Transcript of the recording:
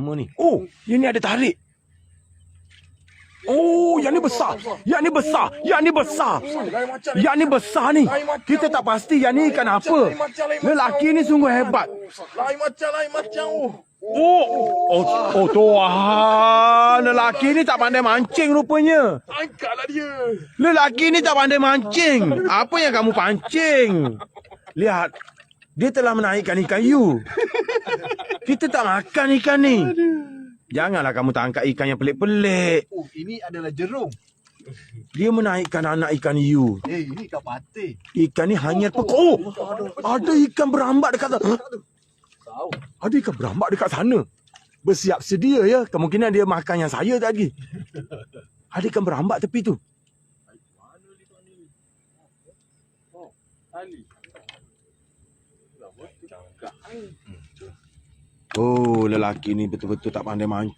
lama ni. Oh, yang ni ada tarik. Oh, yang ni besar. Yang ni besar. Yang ni besar. Yang ni besar ni. Kita tak pasti yang ni ikan apa. Lelaki ni sungguh hebat. Lain macam. Oh Tuhan. Lelaki ni tak pandai mancing rupanya. Angkatlah dia. Lelaki ni tak pandai mancing. Apa yang kamu pancing? Lihat. Dia telah menaikkan ikan you. Kita tak makan ikan ni. Janganlah kamu tangkap ikan yang pelik-pelik. Oh, ini adalah jerung. Dia menaikkan anak ikan you. Ini ikan patin. Ikan ni hanya oh, ada ikan berambat dekat sana. Ada ikan berambat dekat sana. Bersiap sedia ya. Kemungkinan dia makan yang saya tadi. Ada ikan berambat tepi tu. Oh, lelaki ni betul-betul tak pandai mancing.